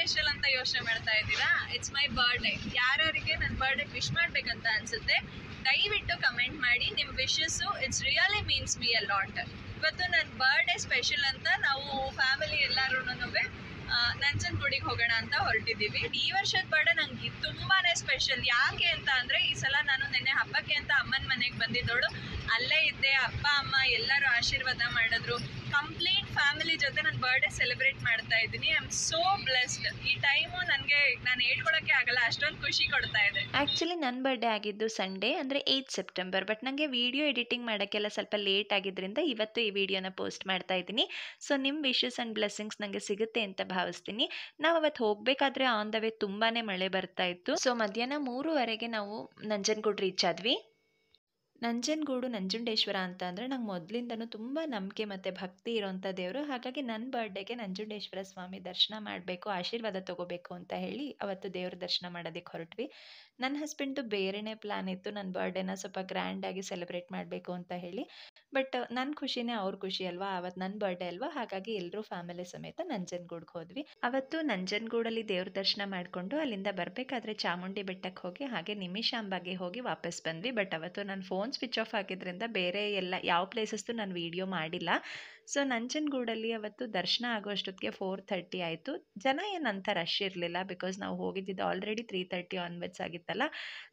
Special ಅಂತ ಯೋಚನೆ ಮಾಡ್ತಾ ಇದ್ದೀರಾ? It's my birthday. ಯಾರ್ಯಾರಿಗೆ ನನ್ನ ಬರ್ಡೇ ವಿಶ್ ಮಾಡ್ಬೇಕಂತ ಅನ್ಸುತ್ತೆ ದಯವಿಟ್ಟು ಕಮೆಂಟ್ ಮಾಡಿ. ನಿಮ್ಮ wishes it's really means me a lot. ಇವತ್ತು ನನ್ನ ಬರ್ಡೇ ಸ್ಪೆಷಲ್ ಅಂತ ನಾವು ಫ್ಯಾಮಿಲಿ ಎಲ್ಲರೂ ನಂಜನಗೂಡಿಗೆ ಹೋಗೋಣ ಅಂತ ಹೊರಟಿದ್ದೀವಿ. ಈ ವರ್ಷದ ಬರ್ಡೇ ನಂಗೆ ತುಂಬಾನೇ ಸ್ಪೆಷಲ್. ಯಾಕೆ ಅಂತ ಅಂದರೆ ಈ ಸಲ ನಾನು ನಿನ್ನೆ ಹಬ್ಬಕ್ಕೆ ಅಂತ ಅಮ್ಮನ ಮನೆಗೆ ಬಂದಿದ್ದೋಳು. ಅಲ್ಲೇ ಇದ್ದೆ, ಅಪ್ಪ ಅಮ್ಮ ಎಲ್ಲರೂ ಆಶೀರ್ವಾದ ಮಾಡಿದ್ರು. ಕಂಪ್ಲೀಟ್ ಫ್ಯಾಮಿಲಿ ಜೊತೆ ನನ್ನ ಬರ್ಡೇ ಸೆಲೆಬ್ರೇಟ್ ಮಾಡ್ತಾ ಇದ್ದೀನಿ. I am so blessed. ಈ ಟೈಮು ನನಗೆ ನಾನು ಹೇಳ್ಕೊಳಕ್ಕೆ ಆಗಲ್ಲ, ಅಷ್ಟೊಂದು ಖುಷಿ ಕೊಡ್ತಾ ಇದೆ. ಆ್ಯಕ್ಚುಲಿ ನನ್ನ ಬರ್ಡೇ ಆಗಿದ್ದು ಸಂಡೇ ಅಂದರೆ 8 ಸೆಪ್ಟೆಂಬರ್. ಬಟ್ ನನಗೆ ವಿಡಿಯೋ ಎಡಿಟಿಂಗ್ ಮಾಡೋಕ್ಕೆಲ್ಲ ಸ್ವಲ್ಪ ಲೇಟ್ ಆಗಿದ್ದರಿಂದ ಇವತ್ತು ಈ ವಿಡಿಯೋನ ಪೋಸ್ಟ್ ಮಾಡ್ತಾ ಇದ್ದೀನಿ. ಸೊ ನಿಮ್ಮ ವಿಶಸ್ ಆ್ಯಂಡ್ ಬ್ಲೆಸ್ಸಿಂಗ್ಸ್ ನನಗೆ ಸಿಗುತ್ತೆ ಅಂತ ಭಾವಿಸ್ತೀನಿ. ನಾವು ಅವತ್ತು ಹೋಗಬೇಕಾದ್ರೆ ಆನ್ ದ ವೇ ತುಂಬಾ ಮಳೆ ಬರ್ತಾ ಇತ್ತು. ಸೊ ಮಧ್ಯಾಹ್ನ 3:30ಗೆ ನಾವು ನಂಜನಗೂಡು ರೀಚ್ ಆದ್ವಿ. ನಂಜನಗೂಡು ನಂಜುಂಡೇಶ್ವರ ಅಂತ ಅಂದರೆ ನಂಗೆ ಮೊದಲಿಂದನೂ ತುಂಬ ನಂಬಿಕೆ ಮತ್ತು ಭಕ್ತಿ ಇರೋಂಥ ದೇವರು. ಹಾಗಾಗಿ ನನ್ನ ಬರ್ಡೇಗೆ ನಂಜುಂಡೇಶ್ವರ ಸ್ವಾಮಿ ದರ್ಶನ ಮಾಡಬೇಕು, ಆಶೀರ್ವಾದ ತೊಗೋಬೇಕು ಅಂತ ಹೇಳಿ ಅವತ್ತು ದೇವ್ರ ದರ್ಶನ ಮಾಡೋದಕ್ಕೆ ಹೊರಟ್ವಿ. ನನ್ನ ಹಸ್ಬೆಂಡ್ದು ಬೇರೆಯೇ ಪ್ಲ್ಯಾನ್ ಇತ್ತು, ನನ್ನ ಬರ್ಡೇನ ಸ್ವಲ್ಪ ಗ್ರ್ಯಾಂಡಾಗಿ ಸೆಲೆಬ್ರೇಟ್ ಮಾಡಬೇಕು ಅಂತ ಹೇಳಿ. ಬಟ್ ನನ್ನ ಖುಷಿನೇ ಅವ್ರ ಖುಷಿ ಅಲ್ವಾ, ಅವತ್ತು ನನ್ನ ಬರ್ಡೇ ಅಲ್ವಾ, ಹಾಗಾಗಿ ಎಲ್ಲರೂ ಫ್ಯಾಮಿಲಿ ಸಮೇತ ನಂಜನಗೂಡಿಗೆ ಹೋದ್ವಿ. ಅವತ್ತು ನಂಜನಗೂಡಲ್ಲಿ ದೇವ್ರ ದರ್ಶನ ಮಾಡಿಕೊಂಡು ಅಲ್ಲಿಂದ ಬರಬೇಕಾದ್ರೆ ಚಾಮುಂಡಿ ಬೆಟ್ಟಕ್ಕೆ ಹೋಗಿ ಹಾಗೆ ನಿಮಿಷಾಂಬಾಗೆ ಹೋಗಿ ವಾಪಸ್ ಬಂದ್ವಿ. ಬಟ್ ಅವತ್ತು ನನ್ನ ಫೋನ್ ಸ್ವಿಚ್ ಆಫ್ ಆಗಿದ್ದರಿಂದ ಬೇರೆ ಎಲ್ಲ ಯಾವ ಪ್ಲೇಸಸ್ದು ನಾನು ವೀಡಿಯೋ ಮಾಡಿಲ್ಲ. ಸೊ ನಂಜನಗೂಡಲ್ಲಿ ಅವತ್ತು ದರ್ಶನ ಆಗೋಷ್ಟೊತ್ತಿಗೆ 4:30 ಆಯಿತು. ಜನ ಏನಂತ ರಶ್ ಇರಲಿಲ್ಲ, ಬಿಕಾಸ್ ನಾವು ಹೋಗಿದ್ದಿದ್ದು ಆಲ್ರೆಡಿ 3:30 ಆನ್ವರ್ಡ್ಸ್ ಆಗಿತ್ತಲ್ಲ.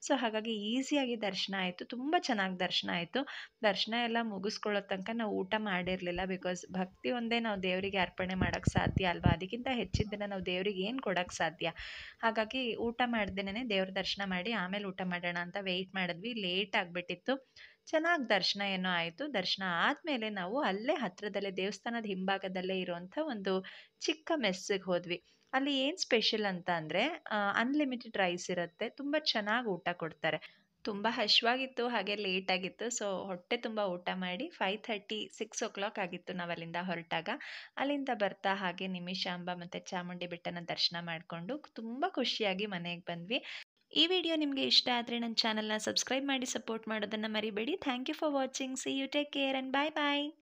ಸೊ ಹಾಗಾಗಿ ಈಸಿಯಾಗಿ ದರ್ಶನ ಆಯಿತು, ತುಂಬ ಚೆನ್ನಾಗಿ ದರ್ಶನ ಆಯಿತು. ದರ್ಶನ ಎಲ್ಲ ಮುಗಿಸ್ಕೊಳ್ಳೋ ತನಕ ನಾವು ಊಟ ಮಾಡಿರಲಿಲ್ಲ, ಬಿಕಾಸ್ ಭಕ್ತಿ ಒಂದೇ ನಾವು ದೇವರಿಗೆ ಅರ್ಪಣೆ ಮಾಡೋಕ್ಕೆ ಸಾಧ್ಯ ಅಲ್ವಾ, ಅದಕ್ಕಿಂತ ಹೆಚ್ಚಿದ್ದನ್ನು ನಾವು ದೇವ್ರಿಗೆ ಏನು ಕೊಡೋಕ್ಕೆ ಸಾಧ್ಯ. ಹಾಗಾಗಿ ಊಟ ಮಾಡ್ದೇನೆ ದೇವ್ರ ದರ್ಶನ ಮಾಡಿ ಆಮೇಲೆ ಊಟ ಮಾಡೋಣ ಅಂತ ವೆಯ್ಟ್ ಮಾಡಿದ್ವಿ. ಲೇಟ್ ಆಗಿಬಿಟ್ಟಿತ್ತು. ಚೆನ್ನಾಗಿ ದರ್ಶನ ಏನೋ ಆಯಿತು. ದರ್ಶನ ಆದಮೇಲೆ ನಾವು ಅಲ್ಲೇ ಹತ್ತಿರದಲ್ಲೇ ದೇವಸ್ಥಾನದ ಹಿಂಭಾಗದಲ್ಲೇ ಇರುವಂಥ ಒಂದು ಚಿಕ್ಕ ಮೆಸ್ಸಿಗೆ ಹೋದ್ವಿ. ಅಲ್ಲಿ ಏನು ಸ್ಪೆಷಲ್ ಅಂತ ಅಂದರೆ ಅನ್ಲಿಮಿಟೆಡ್ ರೈಸ್ ಇರುತ್ತೆ, ತುಂಬ ಚೆನ್ನಾಗಿ ಊಟ ಕೊಡ್ತಾರೆ. ತುಂಬ ಹಶ್ವಾಗಿತ್ತು, ಹಾಗೆ ಲೇಟಾಗಿತ್ತು. ಸೊ ಹೊಟ್ಟೆ ತುಂಬ ಊಟ ಮಾಡಿ 5:30 6 ಆಗಿತ್ತು ನಾವು ಅಲ್ಲಿಂದ ಹೊರಟಾಗ. ಅಲ್ಲಿಂದ ಬರ್ತಾ ಹಾಗೆ ನಿಮಿಷಾಂಬ ಮತ್ತು ಚಾಮುಂಡಿ ಬೆಟ್ಟನ ದರ್ಶನ ಮಾಡಿಕೊಂಡು ತುಂಬ ಖುಷಿಯಾಗಿ ಮನೆಗೆ ಬಂದ್ವಿ. ಈ ವಿಡಿಯೋ ನಿಮಗೆ ಇಷ್ಟ ಆದರೆ ನನ್ನ ಚಾನಲ್ನ ಸಬ್ಸ್ಕ್ರೈಬ್ ಮಾಡಿ ಸಪೋರ್ಟ್ ಮಾಡೋದನ್ನು ಮರಿಬೇಡಿ. Thank you for watching. See you, take care and bye bye.